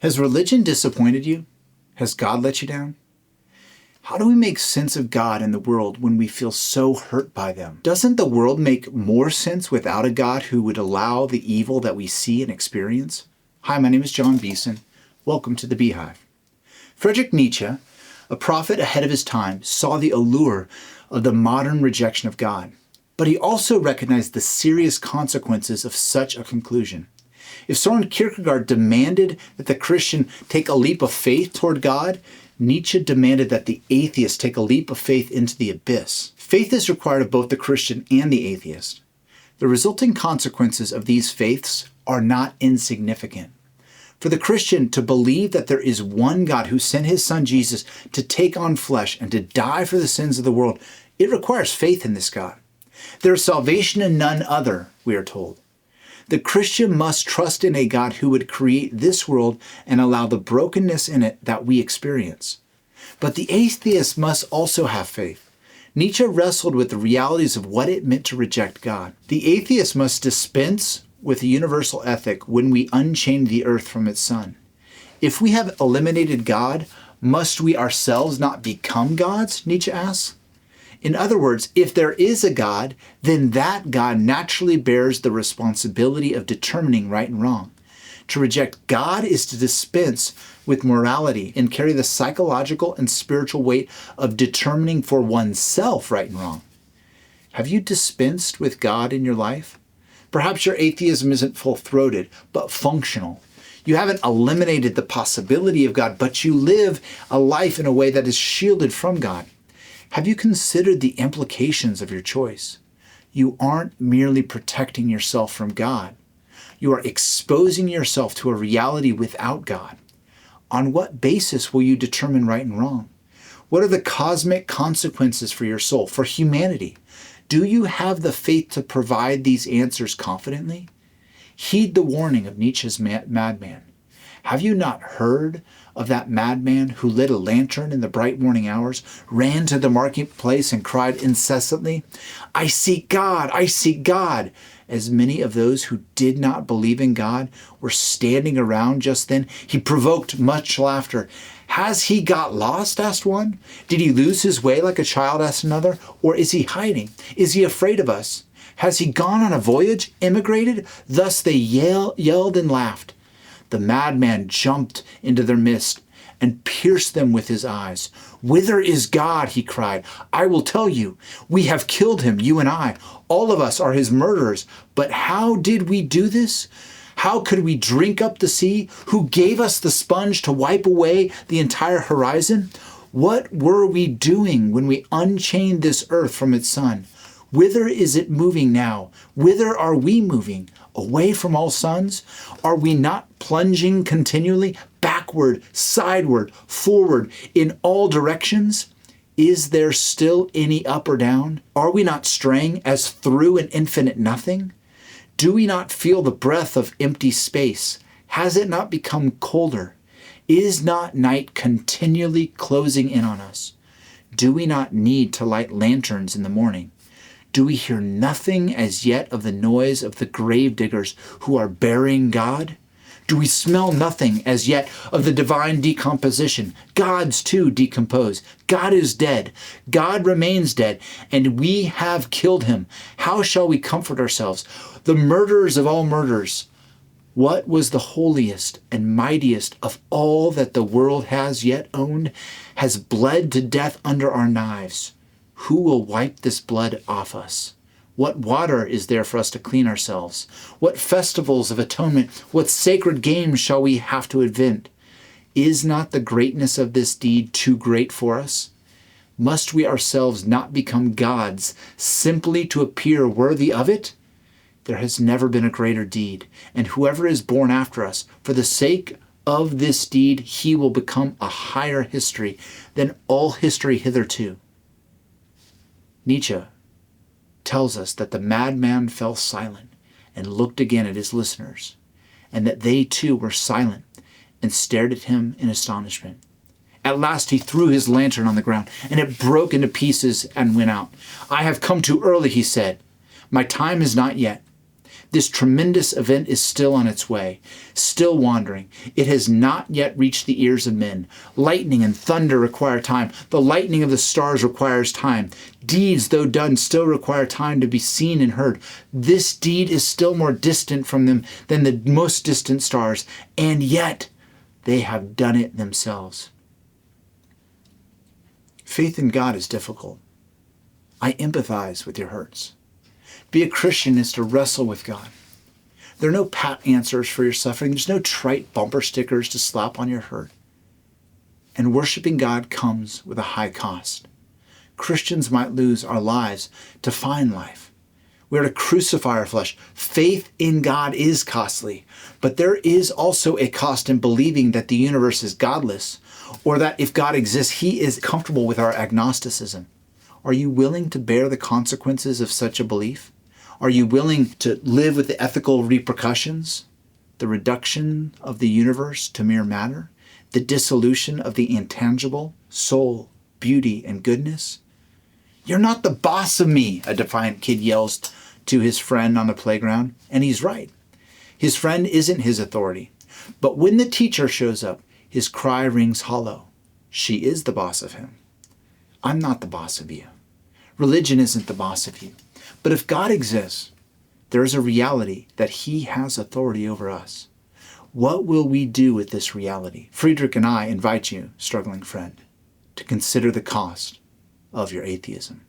Has religion disappointed you? Has God let you down? How do we make sense of God and the world when we feel so hurt by them? Doesn't the world make more sense without a God who would allow the evil that we see and experience? Hi, my name is John Beeson. Welcome to the Beehive. Friedrich Nietzsche, a prophet ahead of his time, saw the allure of the modern rejection of God, but he also recognized the serious consequences of such a conclusion. If Soren Kierkegaard demanded that the Christian take a leap of faith toward God, Nietzsche demanded that the atheist take a leap of faith into the abyss. Faith is required of both the Christian and the atheist. The resulting consequences of these faiths are not insignificant. For the Christian to believe that there is one God who sent his son Jesus to take on flesh and to die for the sins of the world, it requires faith in this God. There is salvation in none other, we are told. The Christian must trust in a God who would create this world and allow the brokenness in it that we experience. But the atheist must also have faith. Nietzsche wrestled with the realities of what it meant to reject God. The atheist must dispense with a universal ethic when we unchain the earth from its sun. If we have eliminated God, must we ourselves not become gods? Nietzsche asks. In other words, if there is a God, then that God naturally bears the responsibility of determining right and wrong. To reject God is to dispense with morality and carry the psychological and spiritual weight of determining for oneself right and wrong. Have you dispensed with God in your life? Perhaps your atheism isn't full-throated, but functional. You haven't eliminated the possibility of God, but you live a life in a way that is shielded from God. Have you considered the implications of your choice? You aren't merely protecting yourself from God. You are exposing yourself to a reality without God. On what basis will you determine right and wrong? What are the cosmic consequences for your soul, for humanity? Do you have the faith to provide these answers confidently? Heed the warning of Nietzsche's Madman. Have you not heard of that madman who lit a lantern in the bright morning hours, ran to the marketplace and cried incessantly, "I seek God, I seek God," as many of those who did not believe in God were standing around just then? He provoked much laughter. "Has he got lost?" asked one. "Did he lose his way like a child?" asked another. "Or is he hiding? Is he afraid of us? Has he gone on a voyage, emigrated?" Thus they yelled and laughed. The madman jumped into their midst and pierced them with his eyes. "Whither is God?" he cried. "I will tell you. We have killed him, you and I. All of us are his murderers. But how did we do this? How could we drink up the sea? Who gave us the sponge to wipe away the entire horizon? What were we doing when we unchained this earth from its sun? Whither is it moving now? Whither are we moving? Away from all suns? Are we not plunging continually, backward, sideward, forward, in all directions? Is there still any up or down? Are we not straying as through an infinite nothing? Do we not feel the breath of empty space? Has it not become colder? Is not night continually closing in on us? Do we not need to light lanterns in the morning? Do we hear nothing as yet of the noise of the grave diggers who are burying God? Do we smell nothing as yet of the divine decomposition? Gods too decompose. God is dead. God remains dead, and we have killed him. How shall we comfort ourselves? The murderers of all murders. What was the holiest and mightiest of all that the world has yet owned has bled to death under our knives. Who will wipe this blood off us? What water is there for us to clean ourselves? What festivals of atonement, what sacred games shall we have to invent? Is not the greatness of this deed too great for us? Must we ourselves not become gods simply to appear worthy of it? There has never been a greater deed, and whoever is born after us, for the sake of this deed, he will become a higher history than all history hitherto. Nietzsche tells us that the madman fell silent and looked again at his listeners, and that they too were silent and stared at him in astonishment. At last he threw his lantern on the ground, and it broke into pieces and went out. "I have come too early," he said. "My time is not yet." This tremendous event is still on its way, still wandering. It has not yet reached the ears of men. Lightning and thunder require time. The lightning of the stars requires time. Deeds, though done, still require time to be seen and heard. This deed is still more distant from them than the most distant stars, and yet they have done it themselves. Faith in God is difficult. I empathize with your hurts. Be a Christian is to wrestle with God. There are no pat answers for your suffering. There's no trite bumper stickers to slap on your hurt. And worshiping God comes with a high cost. Christians might lose our lives to find life. We are to crucify our flesh. Faith in God is costly, but there is also a cost in believing that the universe is godless, or that if God exists, he is comfortable with our agnosticism. Are you willing to bear the consequences of such a belief? Are you willing to live with the ethical repercussions, the reduction of the universe to mere matter, the dissolution of the intangible, soul, beauty, and goodness? You're not the boss of me, a defiant kid yells to his friend on the playground, and he's right. His friend isn't his authority. But when the teacher shows up, his cry rings hollow. She is the boss of him. I'm not the boss of you. Religion isn't the boss of you. But if God exists, there is a reality that he has authority over us. What will we do with this reality? Friedrich and I invite you, struggling friend, to consider the cost of your atheism.